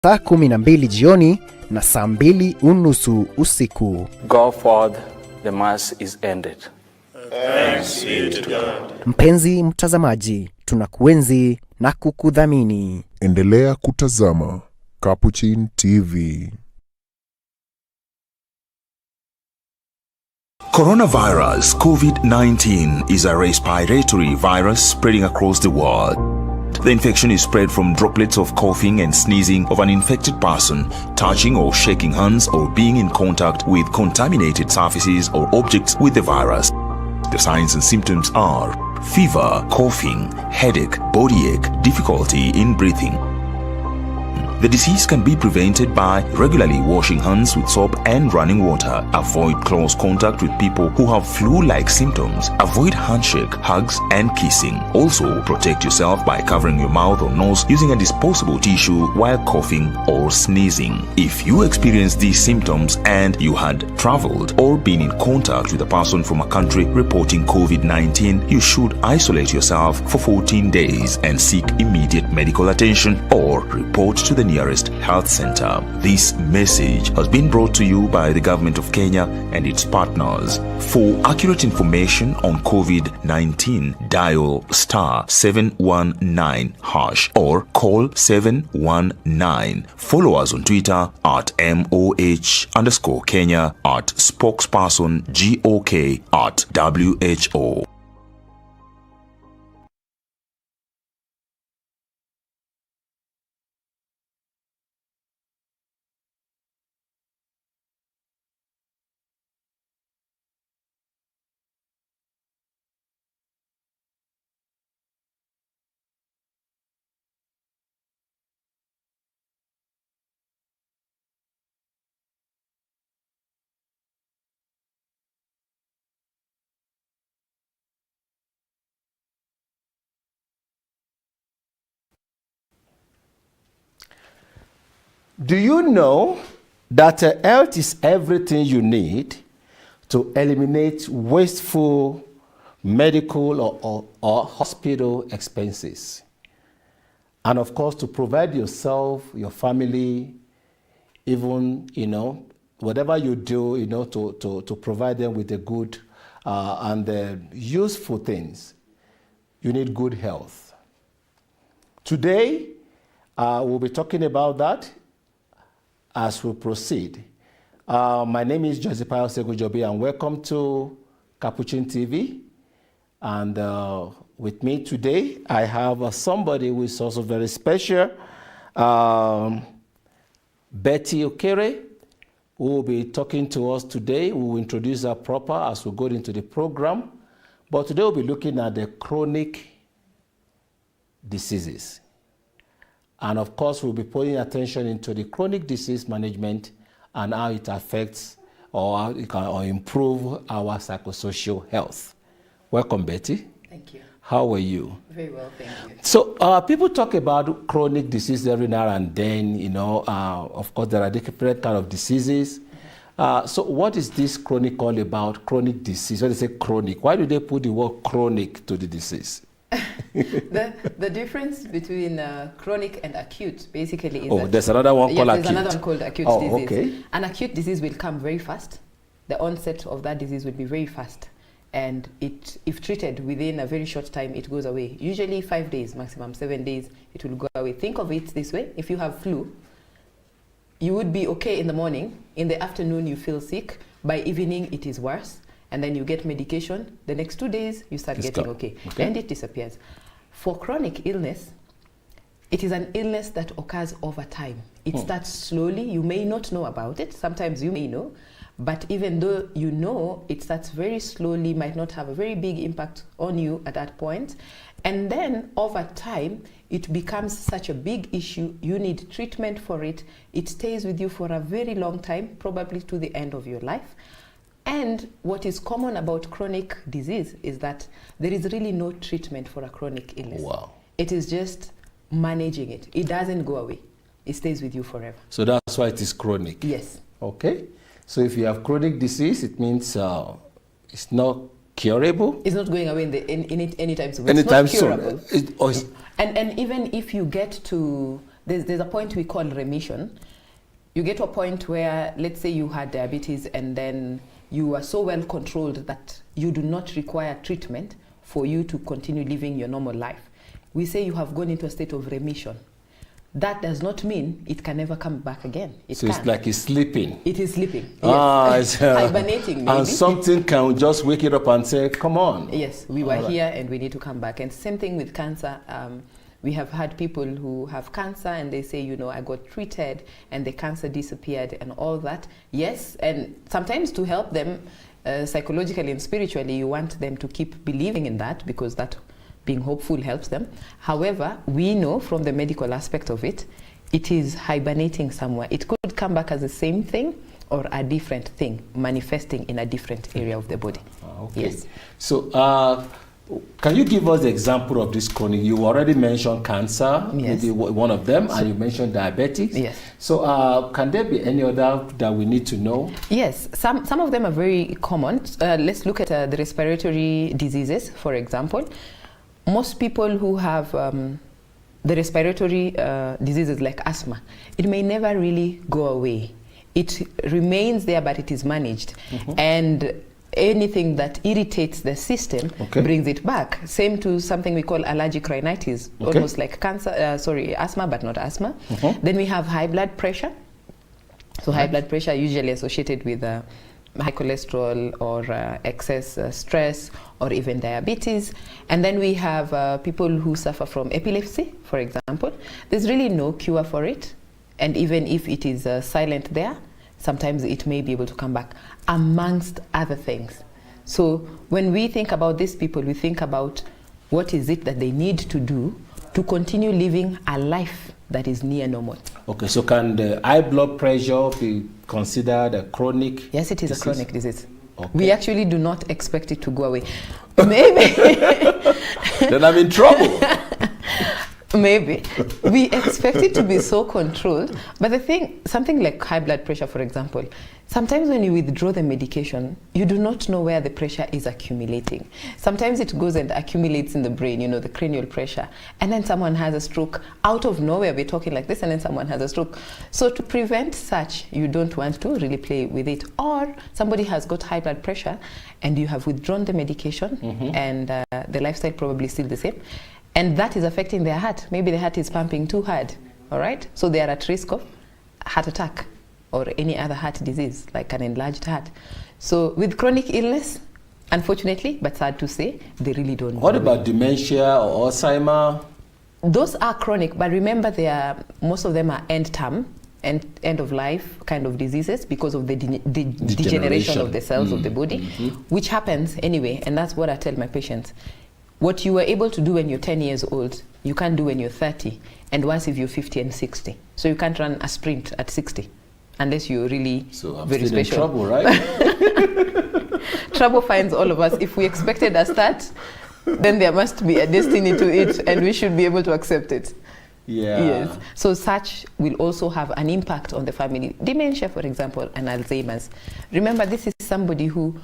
saa 12 jioni na saa 2:30 usiku. Go forth, the mass is ended. Thanks be to God. Mpenzi mtazamaji, tunakuenzi na kukudhamini. Endelea kutazama Capuchin TV. Coronavirus COVID-19 is a respiratory virus spreading across the world. The infection is spread from droplets of coughing and sneezing of an infected person, touching or shaking hands, or being in contact with contaminated surfaces or objects with the virus. The signs and symptoms are fever, coughing, headache, body ache, difficulty in breathing. The disease can be prevented by regularly washing hands with soap and running water. Avoid close contact with people who have flu-like symptoms. Avoid handshake, hugs, and kissing. Also, protect yourself by covering your mouth or nose using a disposable tissue while coughing or sneezing. If you experience these symptoms and you had traveled or been in contact with a person from a country reporting COVID-19, you should isolate yourself for 14 days and seek immediate medical attention or report to the nearest health center. This message has been brought to you by the government of Kenya and its partners. For accurate information on COVID-19, dial *719# or call 719. Follow us on Twitter at @MOH_Kenya, at spokesperson GOK, at WHO. Do you know that health is everything you need to eliminate wasteful medical or hospital expenses? And of course, to provide yourself, your family, even, whatever you do, to provide them with the good and the useful things, you need good health. Today, we'll be talking about that as we proceed. My name is Josipayo Segujobi, and welcome to Capuchin TV. And with me today, I have somebody who is also very special, Betty Okere, who will be talking to us today. We will introduce her proper as we go into the program. But today we'll be looking at the chronic diseases. And of course, we'll be paying attention into the chronic disease management and how it affects or how it can improve our psychosocial health. Welcome, Betty. Thank you. How are you? Very well, thank you. So people talk about chronic disease every now and then, of course, there are different kinds of diseases. So what is this chronic all about, chronic disease? When they say chronic, why do they put the word chronic to the disease? The difference between chronic and acute basically is there's another one called acute. There's another one called acute disease. Okay. An acute disease will come very fast. The onset of that disease will be very fast. And if treated within a very short time, it goes away. Usually 5 days, maximum 7 days, it will go away. Think of it this way. If you have flu, you would be okay in the morning. In the afternoon, you feel sick. By evening, it is worse. And then you get medication. The next 2 days, you start getting okay. And it disappears. For chronic illness, it is an illness that occurs over time. It starts slowly. You may not know about it. Sometimes you may know. But even though you know, it starts very slowly, might not have a very big impact on you at that point. And then over time, it becomes such a big issue. You need treatment for it. It stays with you for a very long time, probably to the end of your life. And what is common about chronic disease is that there is really no treatment for a chronic illness. Wow. It is just managing it. It doesn't go away. It stays with you forever. So that's why it is chronic. Yes. Okay. So if you have chronic disease, it means it's not curable. It's not going away anytime soon. Anytime it's not curable. soon. And even if you get to there's a point we call remission. You get to a point where, let's say you had diabetes and then you are so well controlled that you do not require treatment for you to continue living your normal life. We say you have gone into a state of remission. That does not mean it can never come back again. So it's like it's sleeping. It is sleeping. Yes. It's hibernating, maybe. And something can just wake it up and say, come on. Yes, we were here and we need to come back. And same thing with cancer. We have had people who have cancer and they say, I got treated and the cancer disappeared and all that. Yes, and sometimes to help them psychologically and spiritually, you want them to keep believing in that, because that being hopeful helps them. However, we know from the medical aspect of it, it is hibernating somewhere. It could come back as the same thing or a different thing, manifesting in a different area of the body. Okay. Yes. So, can you give us the example of this chronic? You already mentioned cancer, yes. maybe one of them, and you mentioned diabetics. Yes. So, can there be any other that we need to know? Yes, some of them are very common. Let's look at the respiratory diseases, for example. Most people who have the respiratory diseases like asthma, it may never really go away. It remains there, but it is managed. And anything that irritates the system brings it back. Same to something we call allergic rhinitis, almost like cancer, asthma, but not asthma. Then we have high blood pressure. So high blood pressure usually associated with high cholesterol or excess stress or even diabetes. And then we have people who suffer from epilepsy, for example. There's really no cure for it. And even if it is silent there, sometimes it may be able to come back, amongst other things. So when we think about these people, we think about what is it that they need to do to continue living a life that is near normal. Okay, so can the high blood pressure be considered a chronic? Yes, it is disease? A chronic disease. Okay. We actually do not expect it to go away. Maybe. Then I'm in trouble. Maybe. We expect it to be so controlled. But the thing, something like high blood pressure, for example, sometimes when you withdraw the medication, you do not know where the pressure is accumulating. Sometimes it goes and accumulates in the brain, the cranial pressure. And then someone has a stroke. Out of nowhere, we're talking like this, and then someone has a stroke. So to prevent such, you don't want to really play with it. Or somebody has got high blood pressure, and you have withdrawn the medication, and the lifestyle probably still the same. And that is affecting their heart. Maybe the heart is pumping too hard, all right? So they are at risk of heart attack or any other heart disease, like an enlarged heart. So with chronic illness, unfortunately, but sad to say, they really don't. What about dementia or Alzheimer? Those are chronic, but remember most of them are end-term, end of life kind of diseases because of the degeneration of the cells of the body, which happens anyway, and that's what I tell my patients. What you were able to do when you're 10 years old, you can't do when you're 30, and once if you're 50 and 60. So you can't run a sprint at 60, unless you're really very special. In trouble, right? Trouble finds all of us. If we expected a start, then there must be a destiny to it, and we should be able to accept it. Yeah. Yes. So such will also have an impact on the family. Dementia, for example, and Alzheimer's. Remember, this is somebody who,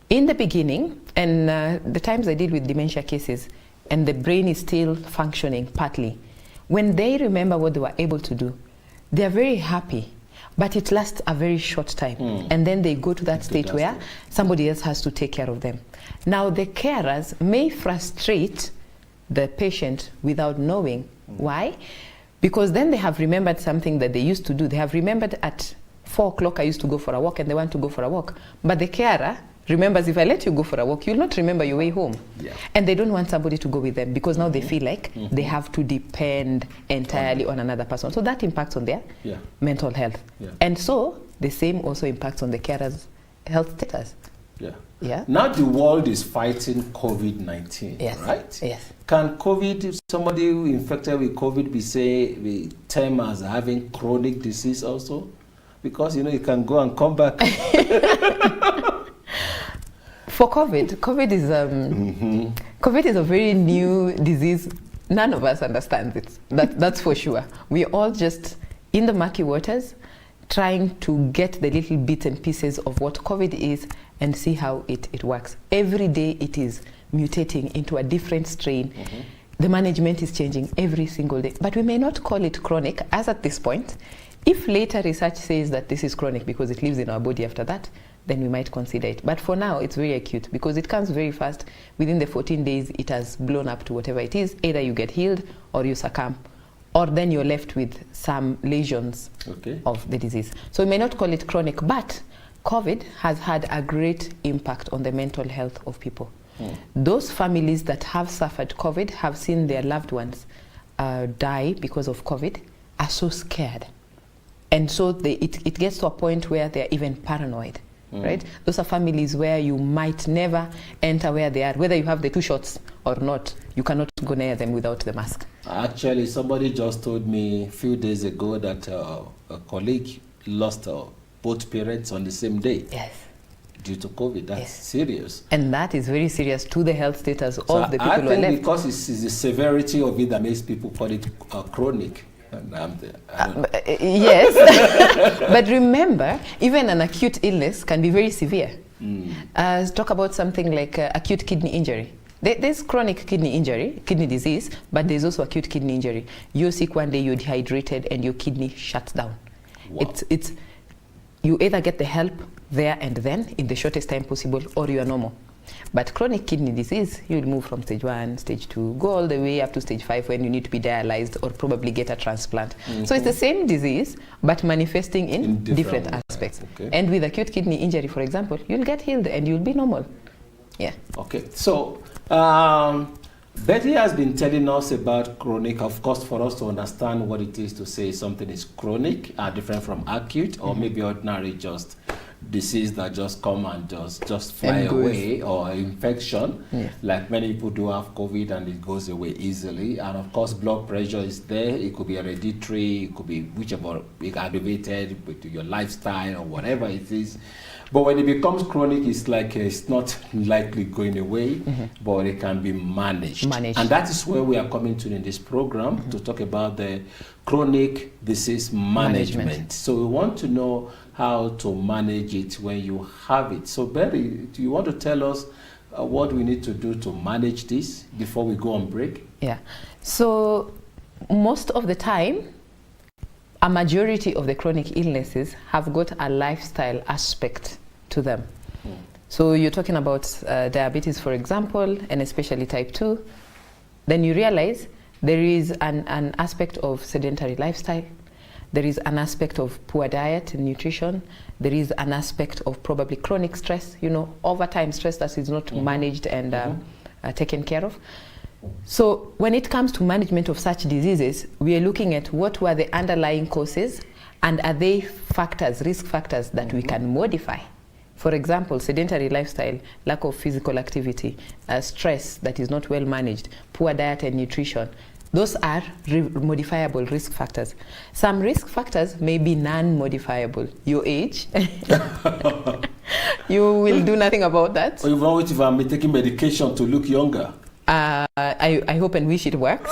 in the beginning, and the times I deal with dementia cases, and the brain is still functioning partly, when they remember what they were able to do, they are very happy, but it lasts a very short time. And then they go to that state where somebody else has to take care of them. Now, the carers may frustrate the patient without knowing. Why? Because then they have remembered something that they used to do. They have remembered at 4 o'clock I used to go for a walk, and they want to go for a walk. But the carer remembers, if I let you go for a walk, you'll not remember your way home. And they don't want somebody to go with them because now they feel like they have to depend entirely on another person. So that impacts on their mental health. And so the same also impacts on the carer's health status. Now the world is fighting COVID-19, right? Yes. Can COVID, somebody who infected with COVID, be termed as having chronic disease also? Because, you can go and come back. For COVID is a very new disease. None of us understands it. That's for sure. We're all just in the murky waters, trying to get the little bits and pieces of what COVID is and see how it works. Every day it is mutating into a different strain. the management is changing every single day. But we may not call it chronic as at this point. If later research says that this is chronic because it lives in our body after that, then we might consider it. But for now, it's very acute because it comes very fast. Within the 14 days, it has blown up to whatever it is. Either you get healed or you succumb, or then you're left with some lesions of the disease. So we may not call it chronic, but COVID has had a great impact on the mental health of people. Those families that have suffered COVID, have seen their loved ones die because of COVID, are so scared. And so it gets to a point where they're even paranoid, right? Those are families where you might never enter where they are. Whether you have the 2 shots or not, you cannot go near them without the mask. Actually, somebody just told me a few days ago that a colleague lost both parents on the same day. Yes. Due to COVID. That's serious. And that is very serious to the health status of the people who are left. Because it's the severity of it that makes people call it chronic. Yes, but remember, even an acute illness can be very severe. Talk about something like acute kidney injury. There's chronic kidney injury, kidney disease, but there's also acute kidney injury. You're sick one day, you're dehydrated, and your kidney shuts down. Wow. You either get the help there and then in the shortest time possible, or you are normal. But chronic kidney disease, you'll move from stage 1, stage 2, go all the way up to stage 5 when you need to be dialyzed or probably get a transplant. So it's the same disease, but manifesting in different aspects. And with acute kidney injury, for example, you'll get healed and you'll be normal. Yeah. Okay. So Betty has been telling us about chronic. Of course, for us to understand what it is to say something is chronic, different from acute, or maybe ordinary, just disease that just come and just fly away, or infection, like many people do have COVID and it goes away easily. And of course, blood pressure is there. It could be hereditary, it could be whichever, aggravated with your lifestyle or whatever it is. But when it becomes chronic, it's like it's not likely going away, but it can be managed. And that is where we are coming to in this program, to talk about the chronic disease management. So we want to know how to manage it when you have it. So Betty, do you want to tell us what we need to do to manage this before we go on break? Yeah. So most of the time, a majority of the chronic illnesses have got a lifestyle aspect to them. So you're talking about diabetes, for example, and especially type 2. Then you realize there is an aspect of sedentary lifestyle. There is an aspect of poor diet and nutrition. There is an aspect of probably chronic stress, overtime stress that is not managed and taken care of. So when it comes to management of such diseases, we are looking at what were the underlying causes, and are they factors, risk factors that we can modify. For example, sedentary lifestyle, lack of physical activity, stress that is not well managed, poor diet and nutrition. Those are modifiable risk factors. Some risk factors may be non-modifiable. Your age, you will do nothing about that. Or even if I'm taking medication to look younger. I hope and wish it works.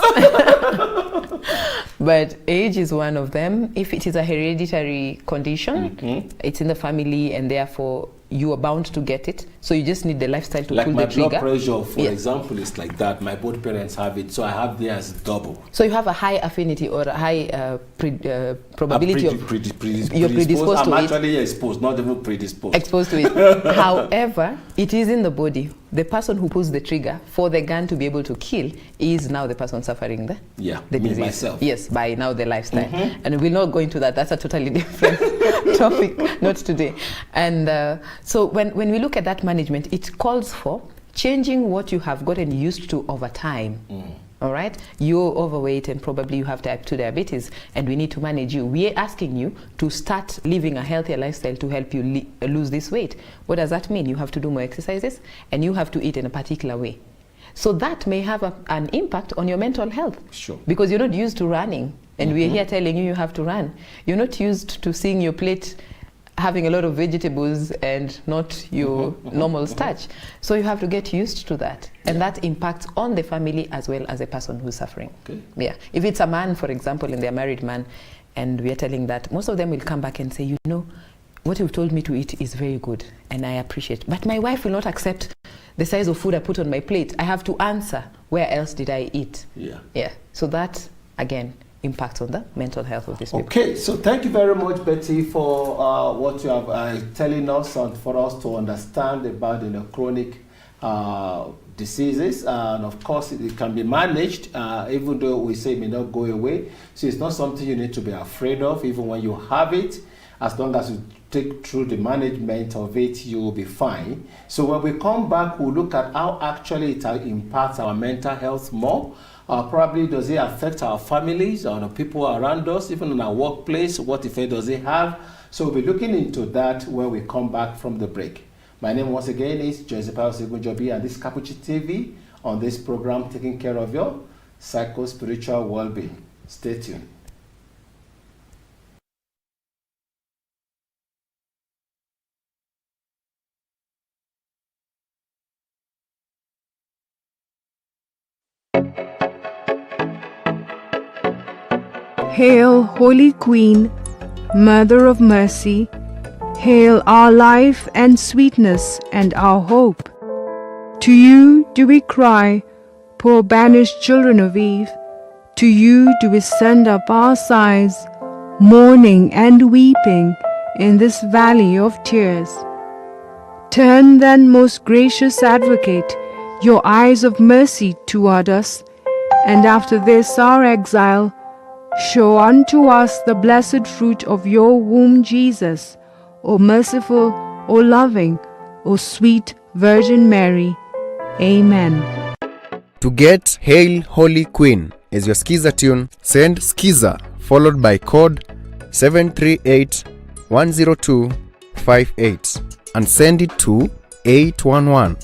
But age is one of them. If it is a hereditary condition, it's in the family, and therefore you are bound to get it. So you just need the lifestyle to pull the trigger. Like my blood pressure, for example, is like that. My both parents have it, so I have theirs double. So you have a high affinity or a high probability of you're predisposed to it. I'm actually exposed, not even predisposed. Exposed to it. However, it is in the body. The person who pulls the trigger for the gun to be able to kill is now the person suffering the disease. Myself. Yes, by now the lifestyle. And we'll not go into that. That's a totally different topic, not today. And so when we look at that management, it calls for changing what you have gotten used to over time. All right? You're overweight and probably you have type 2 diabetes, and we need to manage you. We are asking you to start living a healthier lifestyle to help you lose this weight. What does that mean? You have to do more exercises and you have to eat in a particular way. So that may have an impact on your mental health. Sure. Because you're not used to running, and we're here telling you have to run. You're not used to seeing your plate having a lot of vegetables and not your normal starch. So you have to get used to that. And that impacts on the family as well as the person who's suffering. Yeah. If it's a man, for example, and they're a married man, and we are telling that, most of them will come back and say, when what you've told me to eat is very good, and I appreciate. But my wife will not accept the size of food I put on my plate. I have to answer, where else did I eat? Yeah. So that, again, impacts on the mental health of these people. Okay, so thank you very much, Betty, for what you have telling us and for us to understand about chronic diseases. And of course, it can be managed, even though we say it may not go away. So it's not something you need to be afraid of, even when you have it. As long as you take through the management of it, you will be fine. So when we come back, we'll look at how actually it impacts our mental health more. Probably does it affect our families or the people around us, even in our workplace? What effect does it have? So we'll be looking into that when we come back from the break. My name once again is Psychosocial, and this is Capuchin TV. On this program, taking care of your psycho-spiritual well-being. Stay tuned. Hail, Holy Queen, Mother of Mercy. Hail our life and sweetness and our hope. To you do we cry, poor banished children of Eve. To you do we send up our sighs, mourning and weeping in this valley of tears. Turn then, most gracious Advocate, your eyes of mercy toward us, and after this our exile, show unto us the blessed fruit of your womb, Jesus, O merciful, O loving, O sweet Virgin Mary. Amen. To get Hail Holy Queen as your Skiza tune, send Skiza followed by code 738-10258 and send it to 811.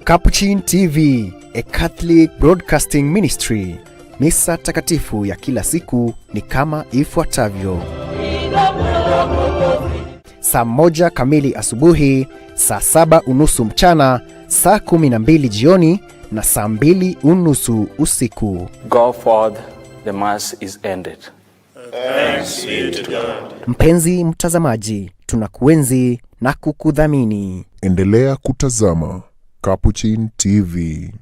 Capuchin TV, a Catholic broadcasting ministry. Misa takatifu ya kila siku ni kama ifuatavyo: saa 1 kamili asubuhi, saa 7:30 mchana, saa 12 jioni na saa 2:30 usiku. Go forth, the Mass is ended. Thanks be to God. Mpenzi mtazamaji, tunakuenzi na kukudhamini. Endelea kutazama Capuchin TV.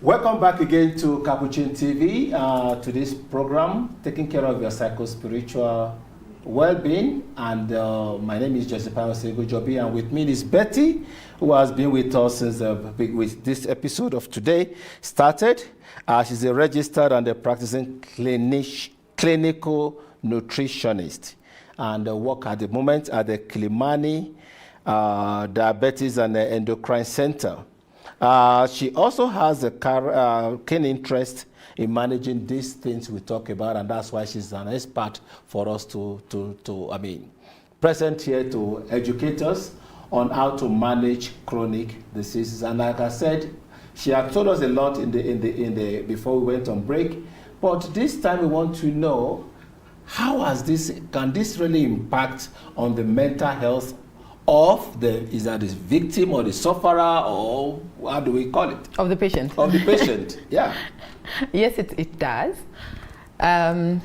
Welcome back again to Capuchin TV, to this program, taking care of your psycho-spiritual well-being. And my name is Psychosocial, and with me is Betty, who has been with us since with this episode of today started. She's a registered and a practicing clinical nutritionist, and work at the moment at the Kilimani Diabetes and Endocrine Center. She also has a keen interest in managing these things we talk about, and that's why she's an expert for us to present here to educate us on how to manage chronic diseases. And like I said, she had told us a lot in the before we went on break, but this time we want to know can this really impact on the mental health of the victim or the sufferer, or how do we call it? Of the patient. Of the patient, yeah. Yes, it does.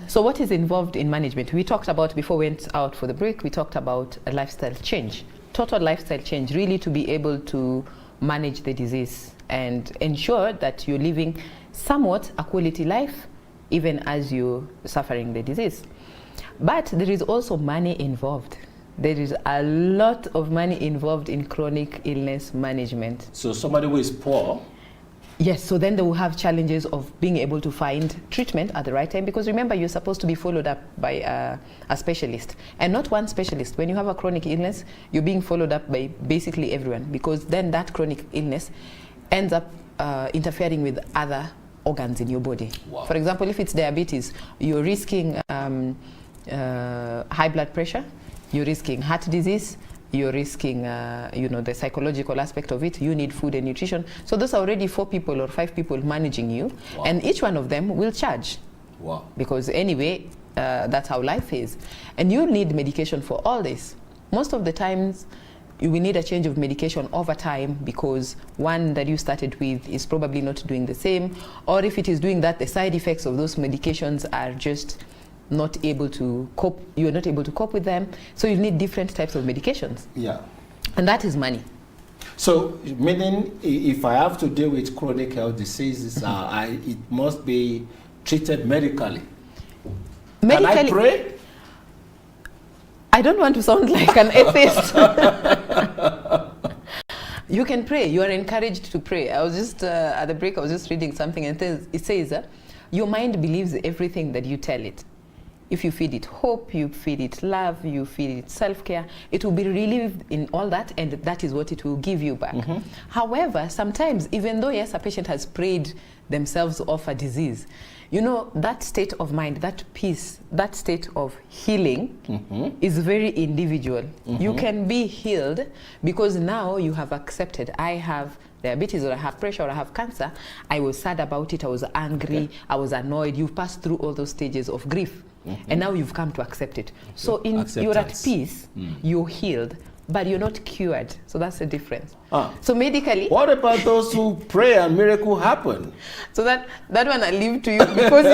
So what is involved in management? We talked about, before we went out for the break, we talked about a lifestyle change, total lifestyle change, really to be able to manage the disease and ensure that you're living somewhat a quality life even as you're suffering the disease. But there is also money involved. There is a lot of money involved in chronic illness management. So somebody who is poor. Yes, so then they will have challenges of being able to find treatment at the right time, because remember, you're supposed to be followed up by a specialist, and not one specialist. When you have a chronic illness, you're being followed up by basically everyone, because then that chronic illness ends up interfering with other organs in your body. Wow. For example, if it's diabetes, you're risking high blood pressure, you're risking heart disease, you're risking, the psychological aspect of it. You need food and nutrition. So those are already 4 people or 5 people managing you, and each one of them will charge. Wow. Because anyway, that's how life is. And you need medication for all this. Most of the times, you will need a change of medication over time because one that you started with is probably not doing the same, or if it is doing that, the side effects of those medications are just not able to cope. You're not able to cope with them, so you need different types of medications. Yeah. And that is money. So, meaning if I have to deal with chronic health diseases, it must be treated medically. Can I pray? I don't want to sound like an atheist. You can pray. You are encouraged to pray. I was just, at the break, I was just reading something, and it says your mind believes everything that you tell it. If you feed it hope, you feed it love, you feed it self-care, it will be relieved in all that, and that is what it will give you back. However, sometimes, even though, yes, a patient has prayed themselves off a disease, that state of mind, that peace, that state of healing is very individual. You can be healed because now you have accepted, I have diabetes, or I have pressure, or I have cancer. I was sad about it, I was angry, I was annoyed. You've passed through all those stages of grief. And now you've come to accept it. So you're at peace, you're healed, but you're not cured. So that's the difference. So medically... What about those who pray and miracle happen? So that one I leave to you, because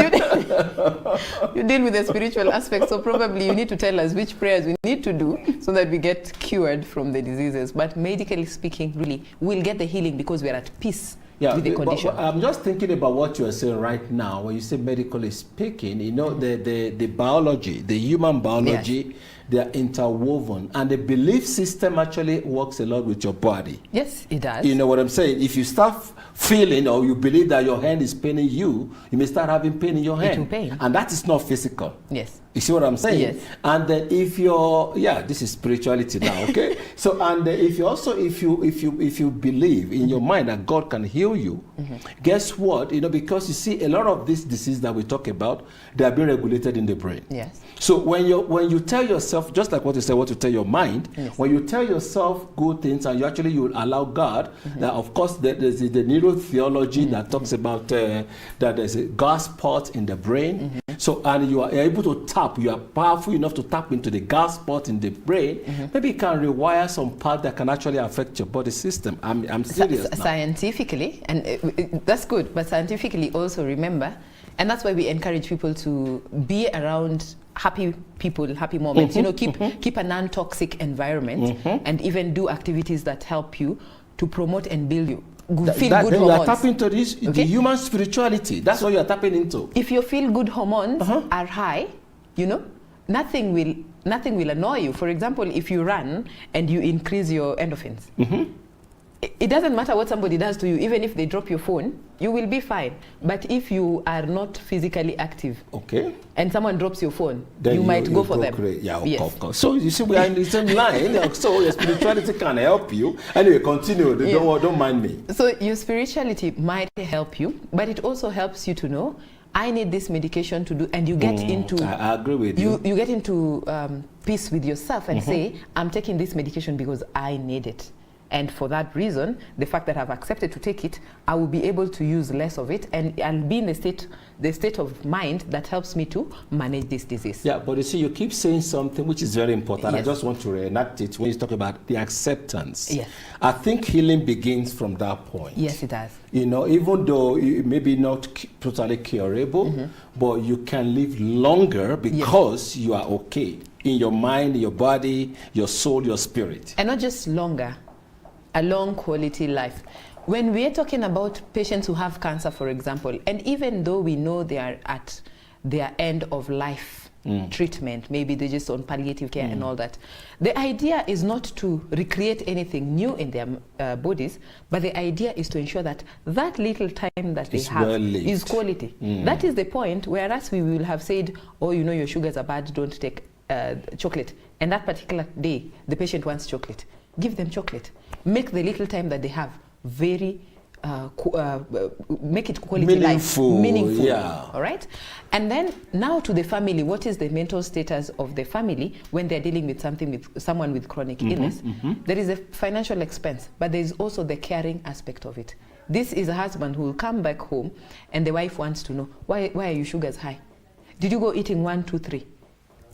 you deal with the spiritual aspect. So probably you need to tell us which prayers we need to do so that we get cured from the diseases. But medically speaking, really, we'll get the healing because we're at peace with the condition. But I'm just thinking about what you're saying right now. When you say medically speaking, the biology, the human biology, they are interwoven, and the belief system actually works a lot with your body. Yes, it does. You know what I'm saying? If you start feeling, or you believe that your hand is paining you, you may start having pain in your hand. It will pain. And that is not physical. Yes. You see what I'm saying? Yes. And then if you're, this is spirituality now, okay? So, and if you also, if you believe in your mind that God can heal you, guess what? Because you see, a lot of this disease that we talk about, they are being regulated in the brain. Yes. So when you tell yourself, just like what you said, what you tell your mind, when you tell yourself good things, and you allow God, that of course there's the neurotheology that talks about that there's a gas spot in the brain. So, and you are able to tap, you are powerful enough to tap into the gas spot in the brain. Maybe you can rewire some part that can actually affect your body system. I'm serious now. Scientifically, and that's good, but scientifically also remember, and that's why we encourage people to be around happy people, happy moments. Keep a non-toxic environment, and even do activities that help you to promote and build you. Feel good hormones. You are tapping into this, the human spirituality. That's what you are tapping into. If your feel good hormones are high, nothing will annoy you. For example, if you run and you increase your endorphins, it doesn't matter what somebody does to you. Even if they drop your phone, you will be fine. But if you are not physically active, and someone drops your phone, then you might go for them. Of course. So you see, we are in the same line. So your spirituality can help you. Anyway, continue. Don't mind me. So your spirituality might help you, but it also helps you to know, I need this medication to do, and you get into... I agree with you. You get into peace with yourself and say, I'm taking this medication because I need it. And for that reason, the fact that I've accepted to take it, I will be able to use less of it, and I'll be in the state of mind that helps me to manage this disease. Yeah, but you see, you keep saying something which is very important. I just want to reenact it when you talk about the acceptance. Yes. I think healing begins from that point. Yes, it does. Even though it may be not totally curable, but you can live longer because you are okay in your mind, your body, your soul, your spirit. And not just longer, a long quality life. When we're talking about patients who have cancer, for example, and even though we know they are at their end of life treatment, maybe they're just on palliative care and all that, the idea is not to recreate anything new in their bodies, but the idea is to ensure that that little time that they have is quality. That is the point, whereas we will have said, oh, your sugars are bad, don't take chocolate. And that particular day, the patient wants chocolate. Give them chocolate. Make the little time that they have very make it quality Meaningful, life, meaningful. yeah. All right. And then now to the family, what is the mental status of the family when they're dealing with someone with chronic illness? There is a financial expense, but there is also the caring aspect of it. This is a husband who will come back home, and the wife wants to know, why are your sugars high? Did you go eating 1, 2, 3?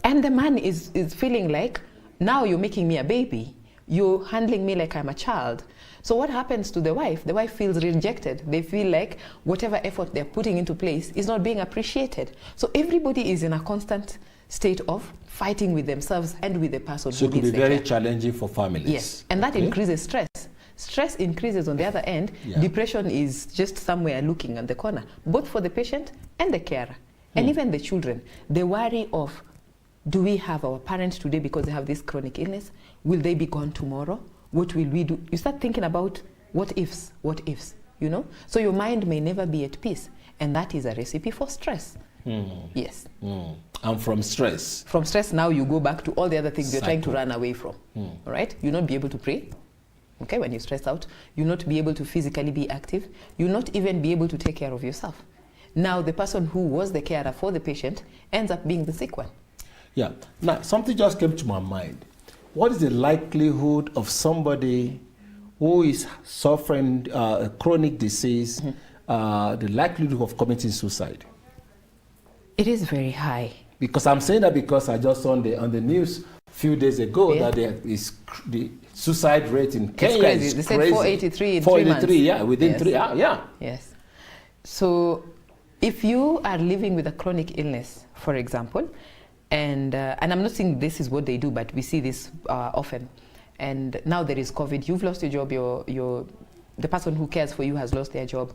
And the man is feeling like, now you're making me a baby. You're handling me like I'm a child. So what happens to the wife? The wife feels rejected. They feel like whatever effort they're putting into place is not being appreciated. So everybody is in a constant state of fighting with themselves and with the person So who it could needs be the very care. challenging for families. Yes, and that increases stress. Stress increases on the other end. Yeah. Depression is just somewhere looking at the corner, both for the patient and the carer, and even the children. The worry of, do we have our parents today because they have this chronic illness? Will they be gone tomorrow? What will we do? You start thinking about what ifs, you know? So your mind may never be at peace, and that is a recipe for stress. Yes. And from stress. From stress, now you go back to all the other things you're trying to run away from. All right? You'll not be able to pray. Okay, when you're stressed out, you'll not be able to physically be active. You'll not even be able to take care of yourself. Now, the person who was the carer for the patient ends up being the sick one. Yeah. Now, something just came to my mind. What is the likelihood of somebody who is suffering a chronic disease, the likelihood of committing suicide? It is very high. Because I'm saying that because I just saw on the news a few days ago that the suicide rate in Kenya is They said crazy. 483 in 3 483, months. yeah, within 3 hours, yeah. Yes. So if you are living with a chronic illness, for example, and I'm not saying this is what they do, but we see this often, and now there is COVID, you've lost your job, the person who cares for you has lost their job,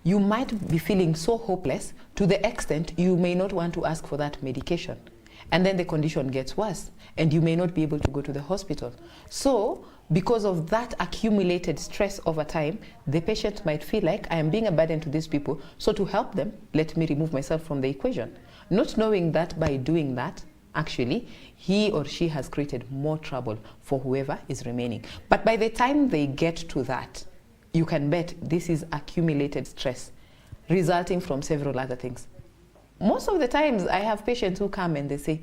you might be feeling so hopeless to the extent you may not want to ask for that medication. And then the condition gets worse, and you may not be able to go to the hospital. So, because of that accumulated stress over time, the patient might feel like, I am being a burden to these people, so to help them, let me remove myself from the equation. Not knowing that by doing that, actually, he or she has created more trouble for whoever is remaining. But by the time they get to that, you can bet this is accumulated stress resulting from several other things. Most of the times, I have patients who come and they say,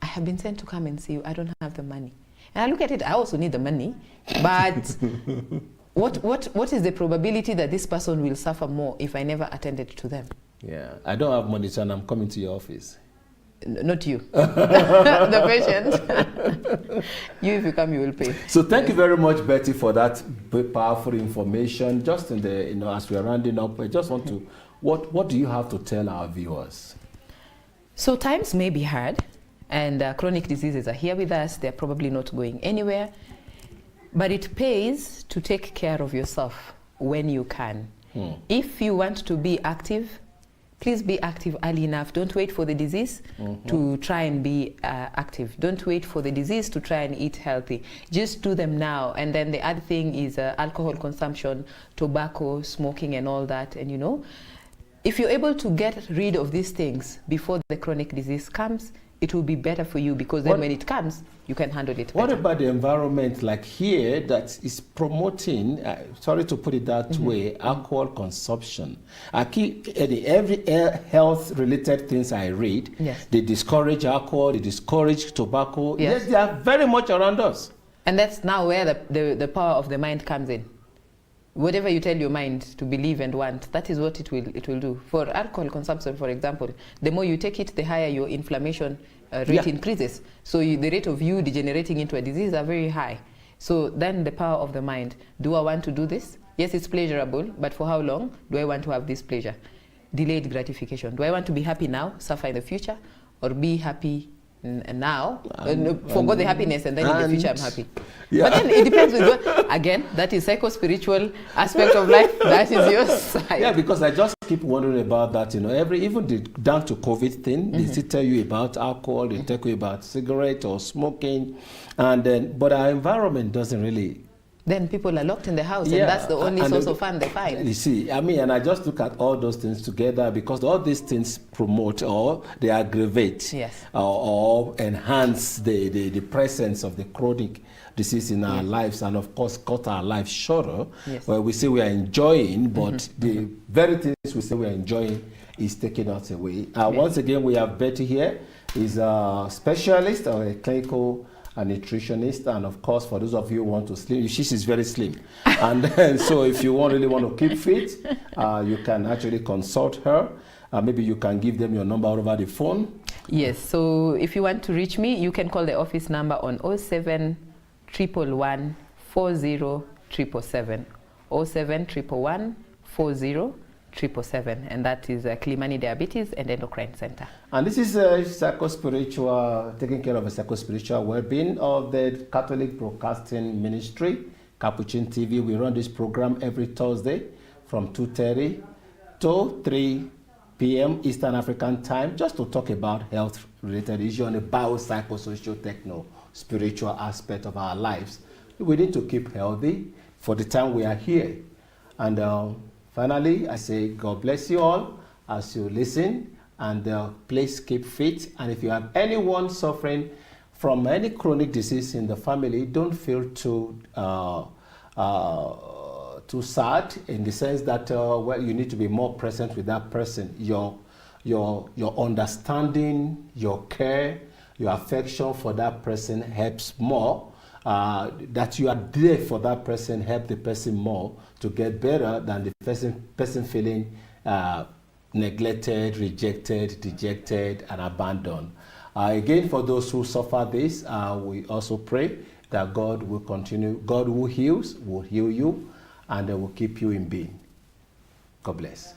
I have been sent to come and see you, I don't have the money. And I look at it, I also need the money, but what is the probability that this person will suffer more if I never attended to them? Yeah, I don't have money, so I'm coming to your office. Not you, the patient. You, if you come, you will pay. So thank you very much, Betty, for that powerful information. Just in the, as we are rounding up, I just want to, what do you have to tell our viewers? So times may be hard, and chronic diseases are here with us. They're probably not going anywhere, but it pays to take care of yourself when you can. If you want to be active, please be active early enough. Don't wait for the disease to try and be active. Don't wait for the disease to try and eat healthy. Just do them now. And then the other thing is alcohol consumption, tobacco, smoking, and all that. And if you're able to get rid of these things before the chronic disease comes, it will be better for you, because then when it comes, you can handle it better. What about the environment like here that is promoting, sorry to put it that way, alcohol consumption? I keep, every health-related things I read, they discourage alcohol, they discourage tobacco. Yes, they are very much around us. And that's now where the power of the mind comes in. Whatever you tell your mind to believe and want, that is what it will do. For alcohol consumption, for example, the more you take it, the higher your inflammation rate increases. So the rate of you degenerating into a disease are very high. So then the power of the mind. Do I want to do this? Yes, it's pleasurable, but for how long do I want to have this pleasure? Delayed gratification. Do I want to be happy now, suffer in the future, or be happy now, forgo the happiness, and then in the future I'm happy. But then it depends with what, again, that is psycho-spiritual aspect of life, that is your side. Yeah, because I just keep wondering about that, even down to COVID thing, they still tell you about alcohol, they tell you about cigarette or smoking, and then, but our environment doesn't really then people are locked in the house, and that's the only source of fun they find. You see, I mean, and I just look at all those things together because all these things promote or they aggravate or enhance the presence of the chronic disease in our lives, and of course cut our lives shorter. Where we say we are enjoying, but the very things we say we are enjoying is taking us away. Once again, we have Betty here. Is a specialist or a clinical a nutritionist, and of course for those of you who want to slim, she's very slim, and so if you really want to keep fit, you can actually consult her. Maybe you can give them your number over the phone. Yes, so if you want to reach me, you can call the office number on 07 111 40 777, 07 111 40 777, and that is Kilimani Diabetes and Endocrine Center. And this is psychospiritual, taking care of a psychospiritual well-being of the Catholic Broadcasting Ministry, Capuchin TV. We run this program every Thursday from 2:30 to 3 p.m. Eastern African time, just to talk about health-related issues on the biopsychosocial, techno-spiritual aspect of our lives. We need to keep healthy for the time we are here. And finally, I say God bless you all as you listen, and please keep fit. And if you have anyone suffering from any chronic disease in the family, don't feel too sad, in the sense that well, you need to be more present with that person. Your understanding, your care, your affection for that person helps more. That you are there for that person help the person more to get better than the person feeling neglected, rejected, dejected, and abandoned. Again, for those who suffer this, we also pray that God will continue. God who heals will heal you, and will keep you in being. God bless.